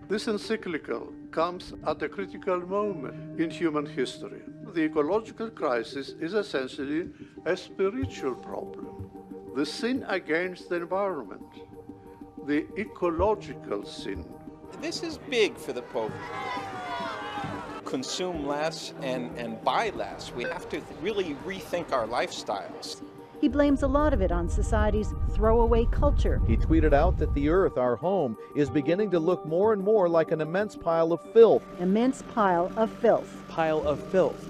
This encyclical comes at a critical moment in human history. The ecological crisis is essentially a spiritual problem. The sin against the environment, the ecological sin. This is big for the Pope. Consume less and buy less. We have to really rethink our lifestyles. He blames a lot of it on society's throwaway culture. He tweeted out that the Earth, our home, is beginning to look more and more like an immense pile of filth. Immense pile of filth. Pile of filth.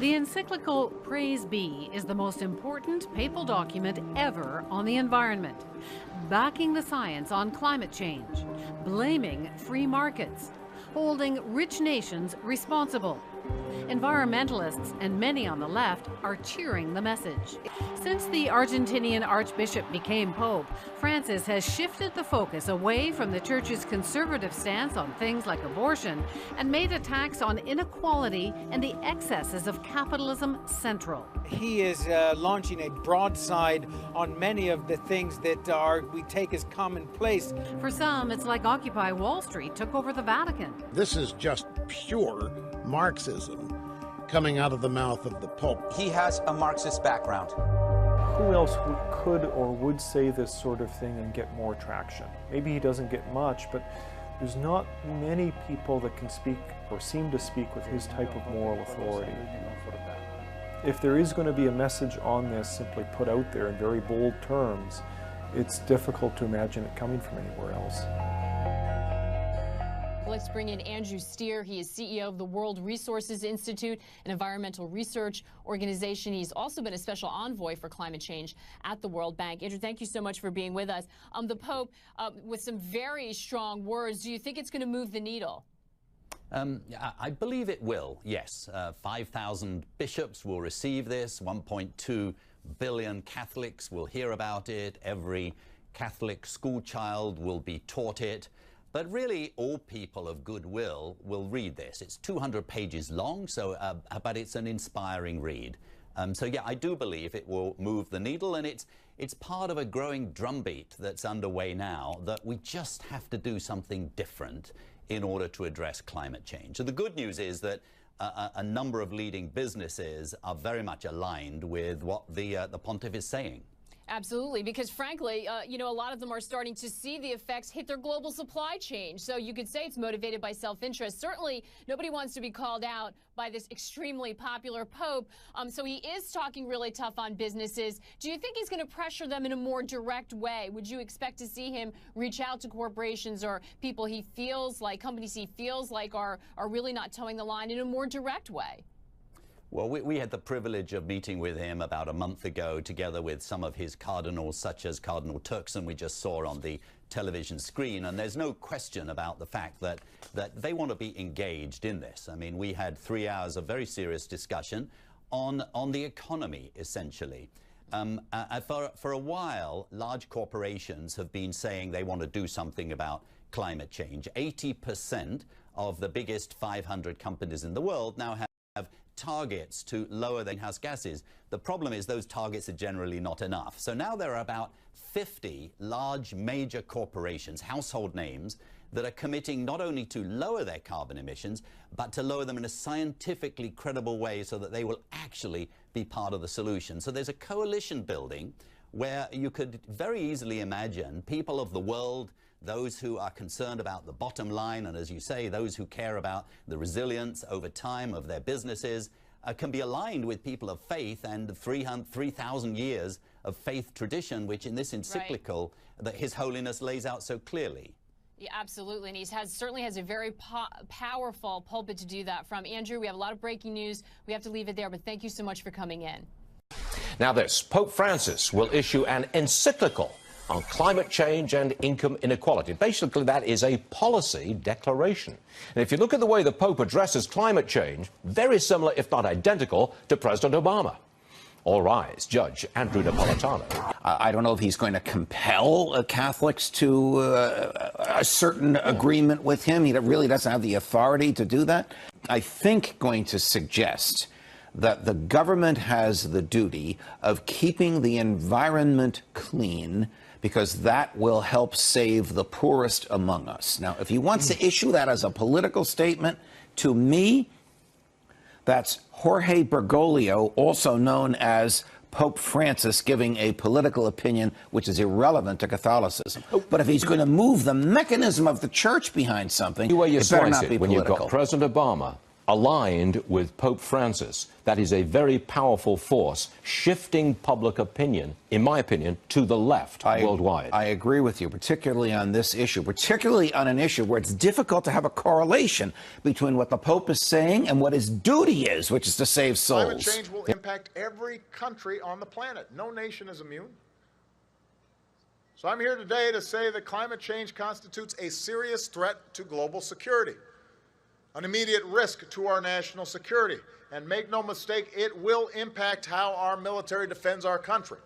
The encyclical Praise Be is the most important papal document ever on the environment, backing the science on climate change, blaming free markets, holding rich nations responsible. Environmentalists and many on the left are cheering the message. Since the Argentinian Archbishop became Pope, Francis has shifted the focus away from the Church's conservative stance on things like abortion and made attacks on inequality and the excesses of capitalism central. He is launching a broadside on many of the things that we take as commonplace. For some, it's like Occupy Wall Street took over the Vatican. This is just pure Marxism coming out of the mouth of the Pope. He has a Marxist background. Who else could or would say this sort of thing and get more traction? Maybe he doesn't get much, but there's not many people that can speak or seem to speak with his type of moral authority. If there is going to be a message on this simply put out there in very bold terms, it's difficult to imagine it coming from anywhere else. Let's bring in Andrew Steer. He is CEO of the World Resources Institute, an environmental research organization. He's also been a special envoy for climate change at the World Bank. Andrew, thank you so much for being with us. The Pope, with some very strong words, do you think it's going to move the needle? I believe it will, yes. 5,000 bishops will receive this. 1.2 billion Catholics will hear about it. Every Catholic school child will be taught it. But really, all people of goodwill will read this. It's 200 pages long, but it's an inspiring read. So yeah, I do believe it will move the needle, and it's part of a growing drumbeat that's underway now that we just have to do something different in order to address climate change. So the good news is that a number of leading businesses are very much aligned with what the Pontiff is saying. Absolutely, because frankly, a lot of them are starting to see the effects hit their global supply chain. So you could say it's motivated by self-interest. Certainly, nobody wants to be called out by this extremely popular Pope. So he is talking really tough on businesses. Do you think he's going to pressure them in a more direct way? Would you expect to see him reach out to corporations or people he feels like, companies he feels like are really not towing the line in a more direct way? Well, we had the privilege of meeting with him about a month ago, together with some of his cardinals, such as Cardinal Turkson, we just saw on the television screen. And there's no question about the fact that they want to be engaged in this. I mean, we had 3 hours of very serious discussion on the economy, essentially. For a while, large corporations have been saying they want to do something about climate change. 80% of the biggest 500 companies in the world now have targets to lower the greenhouse gases. The problem is those targets are generally not enough. So now there are about 50 large major corporations, household names, that are committing not only to lower their carbon emissions, but to lower them in a scientifically credible way so that they will actually be part of the solution. So there's a coalition building where you could very easily imagine people of the world, those who are concerned about the bottom line, and as you say, those who care about the resilience over time of their businesses, can be aligned with people of faith and 3,000 years of faith tradition, which in this encyclical that His Holiness lays out so clearly. Yeah, absolutely, and he certainly has a very powerful pulpit to do that from. Andrew, we have a lot of breaking news. We have to leave it there, but thank you so much for coming in. Now this, Pope Francis will issue an encyclical on climate change and income inequality. Basically, that is a policy declaration. And if you look at the way the Pope addresses climate change, very similar, if not identical, to President Obama. All rise. Judge Andrew Napolitano. I don't know if he's going to compel Catholics to a certain agreement with him. He really doesn't have the authority to do that. I think going to suggest that the government has the duty of keeping the environment clean, because that will help save the poorest among us. Now, if he wants to issue that as a political statement, to me, that's Jorge Bergoglio, also known as Pope Francis, giving a political opinion which is irrelevant to Catholicism. But if he's going to move the mechanism of the church behind something, it better not be when you've political. got President Obama aligned with Pope Francis, that is a very powerful force, shifting public opinion, in my opinion, to the left worldwide. I agree with you, particularly on this issue, particularly on an issue where it's difficult to have a correlation between what the Pope is saying and what his duty is, which is to save souls. Climate change will impact every country on the planet. No nation is immune. So I'm here today to say that climate change constitutes a serious threat to global security, an immediate risk to our national security. And make no mistake, it will impact how our military defends our country.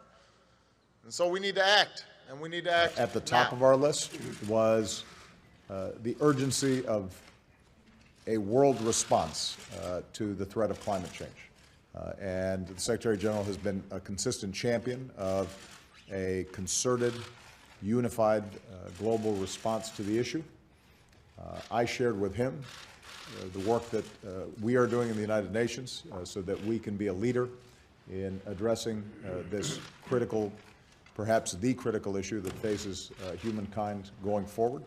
And so we need to act, and we need to act At the top of our list was the urgency of a world response to the threat of climate change. And the Secretary General has been a consistent champion of a concerted, unified global response to the issue. I shared with him the work that we are doing in the United Nations so that we can be a leader in addressing this critical, perhaps the critical issue that faces humankind going forward.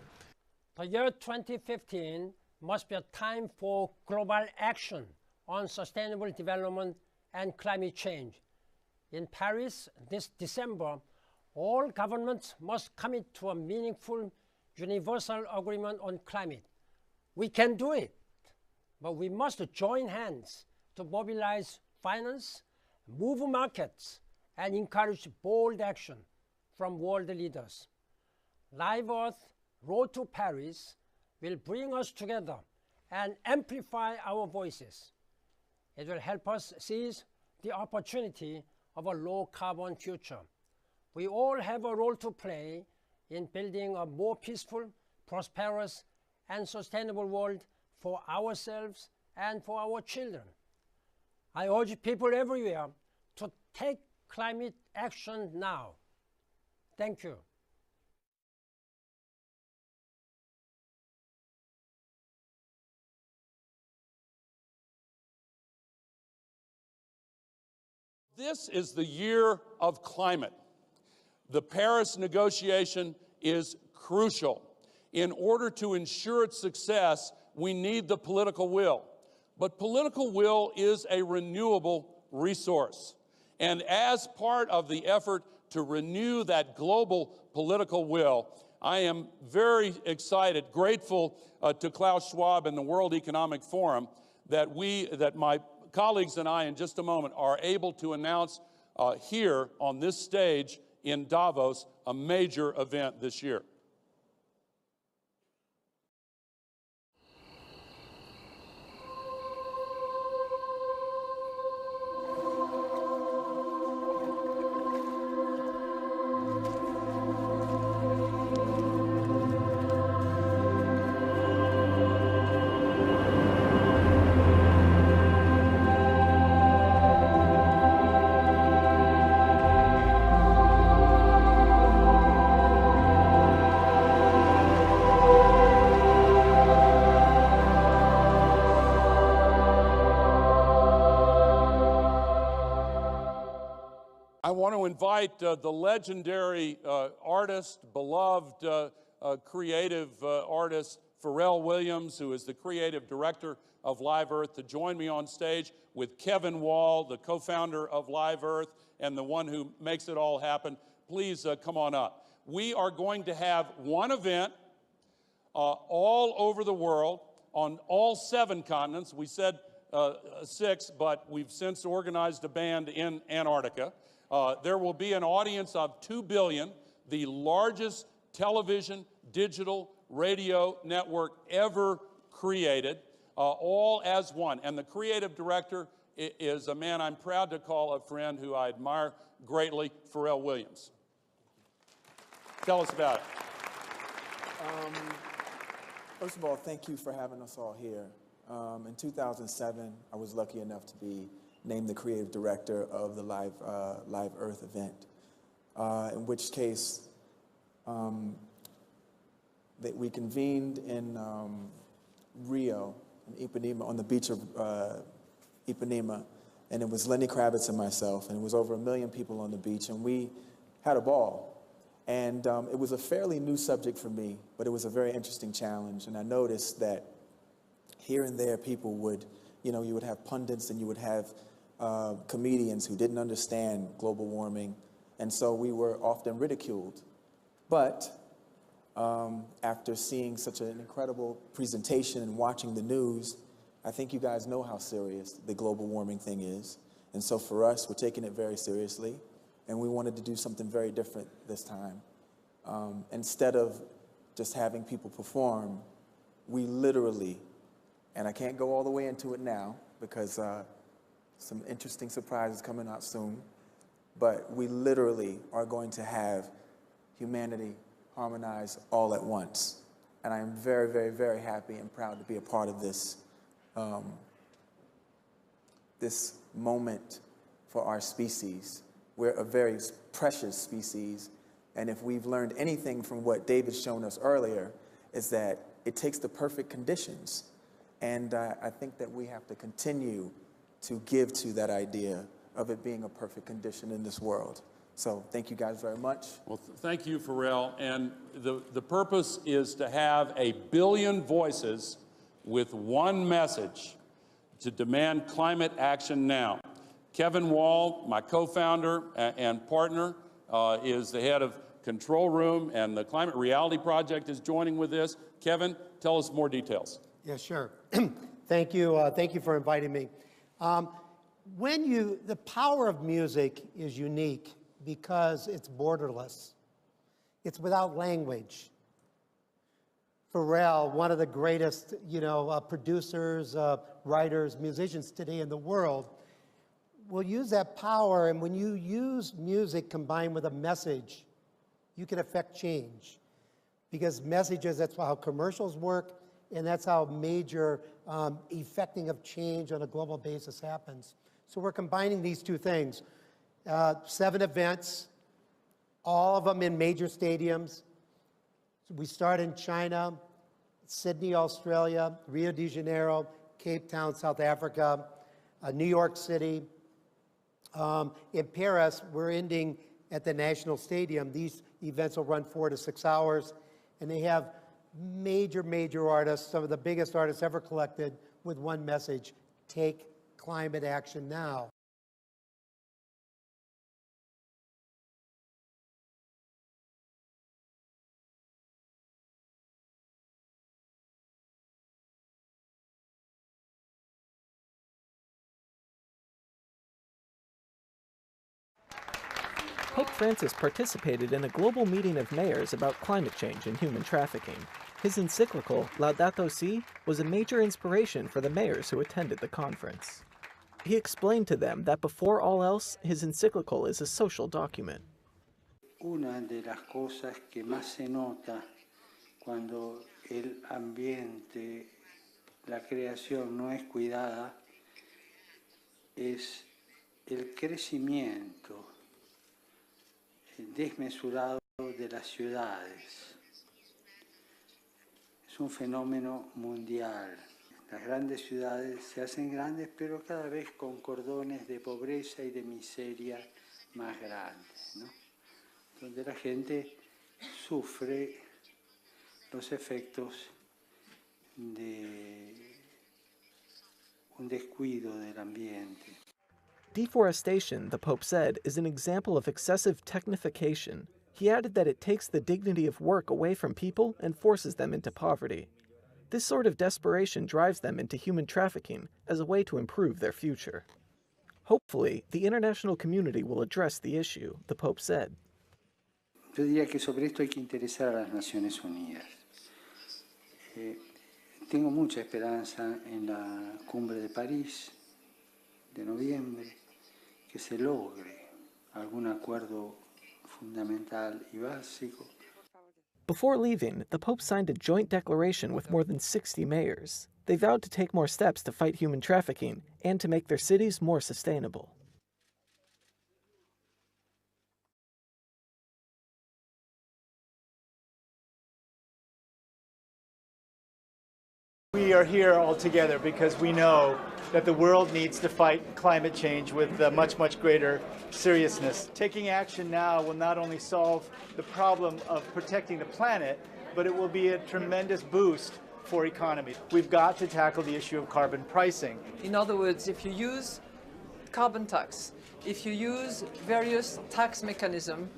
The year 2015 must be a time for global action on sustainable development and climate change. In Paris this December, all governments must commit to a meaningful universal agreement on climate. We can do it, but we must join hands to mobilize finance, move markets, and encourage bold action from world leaders. Live Earth Road to Paris will bring us together and amplify our voices. It will help us seize the opportunity of a low-carbon future. We all have a role to play in building a more peaceful, prosperous, and sustainable world for ourselves and for our children. I urge people everywhere to take climate action now. Thank you. This is the year of climate. The Paris negotiation is crucial. In order to ensure its success, we need the political will. But political will is a renewable resource. And as part of the effort to renew that global political will, I am very excited, grateful to Klaus Schwab and the World Economic Forum that my colleagues and I in just a moment are able to announce here on this stage in Davos a major event this year. I want to invite the legendary artist, beloved creative artist, Pharrell Williams, who is the creative director of Live Earth, to join me on stage with Kevin Wall, the co-founder of Live Earth and the one who makes it all happen. Please come on up. We are going to have one event all over the world on all 7 continents. We said 6, but we've since organized a band in Antarctica. There will be an audience of 2 billion, the largest television, digital, radio network ever created, all as one. And the creative director is a man I'm proud to call a friend who I admire greatly, Pharrell Williams. Tell us about it. First of all, thank you for having us all here. In 2007, I was lucky enough to be named the creative director of the Live Earth event, in which case that we convened in Rio, in Ipanema, on the beach of Ipanema, and it was Lenny Kravitz and myself, and it was over 1 million people on the beach, and we had a ball. And it was a fairly new subject for me, but it was a very interesting challenge, and I noticed that here and there people would, you would have pundits and you would have comedians who didn't understand global warming, and so we were often ridiculed. But after seeing such an incredible presentation and watching the news, I think you guys know how serious the global warming thing is. And so for us, we're taking it very seriously, and we wanted to do something very different this time. Instead of just having people perform, we literally, and I can't go all the way into it now because some interesting surprises coming out soon, but we literally are going to have humanity harmonize all at once. And I am very, very, very happy and proud to be a part of this, this moment for our species. We're a very precious species, and if we've learned anything from what David's shown us earlier, is that it takes the perfect conditions. And I think that we have to continue to give to that idea of it being a perfect condition in this world. So thank you guys very much. Well, thank you, Pharrell. And the purpose is to have 1 billion voices with one message to demand climate action now. Kevin Wall, my co-founder and partner, is the head of Control Room, and the Climate Reality Project is joining with this. Kevin, tell us more details. Yeah, sure. Thank you for inviting me. The power of music is unique because it's borderless. It's without language. Pharrell, one of the greatest, producers, writers, musicians today in the world, will use that power, and when you use music combined with a message, you can affect change. Because messages, that's how commercials work, and that's how major effecting of change on a global basis happens. So we're combining these two things. 7 events, all of them in major stadiums. We start in China, Sydney, Australia, Rio de Janeiro, Cape Town, South Africa, New York City. In Paris, we're ending at the National Stadium. These events will run 4 to 6 hours, and they have major, major artists, some of the biggest artists ever collected, with one message: take climate action now. Pope Francis participated in a global meeting of mayors about climate change and human trafficking. His encyclical, Laudato Si, was a major inspiration for the mayors who attended the conference. He explained to them that before all else, his encyclical is a social document. Una de las cosas que más se nota cuando el ambiente, la creación no es cuidada, es el crecimiento desmesurado de las ciudades. Es un fenómeno mundial. Las grandes ciudades se hacen grandes, pero cada vez con cordones de pobreza y de miseria más grandes, ¿no? Donde la gente sufre los efectos de un descuido del ambiente. Deforestation, the Pope said, is an example of excessive technification. He added that it takes the dignity of work away from people and forces them into poverty. This sort of desperation drives them into human trafficking as a way to improve their future. Hopefully, the international community will address the issue, the Pope said. Yo diría que sobre esto hay que interesar a las Naciones Unidas. Tengo mucha esperanza en la Cumbre de París de noviembre, que se logre algún acuerdo fundamental y básico. Before leaving, the Pope signed a joint declaration with more than 60 mayors. They vowed to take more steps to fight human trafficking and to make their cities more sustainable. We are here all together because we know that the world needs to fight climate change with much, much greater seriousness. Taking action now will not only solve the problem of protecting the planet, but it will be a tremendous boost for economy. We've got to tackle the issue of carbon pricing. In other words, if you use carbon tax, if you use various tax mechanisms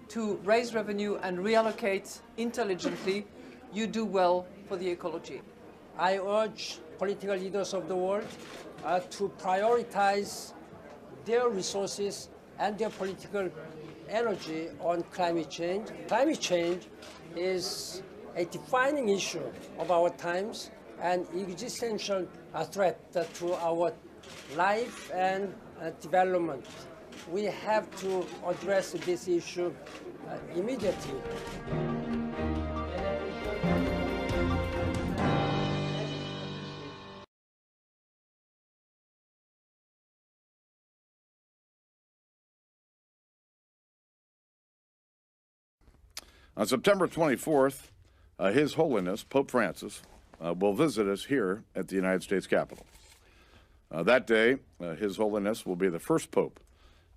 to raise revenue and reallocate intelligently, you do well for the ecology. I urge political leaders of the world to prioritize their resources and their political energy on climate change. Climate change is a defining issue of our times and existential threat to our life and development. We have to address this issue immediately. On September 24th, His Holiness, Pope Francis, will visit us here at the United States Capitol. That day, His Holiness will be the first Pope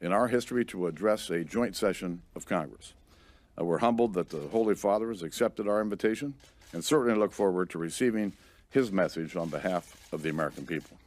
in our history to address a joint session of Congress. We're humbled that the Holy Father has accepted our invitation and certainly look forward to receiving his message on behalf of the American people.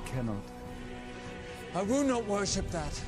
Cannot. I will not worship that.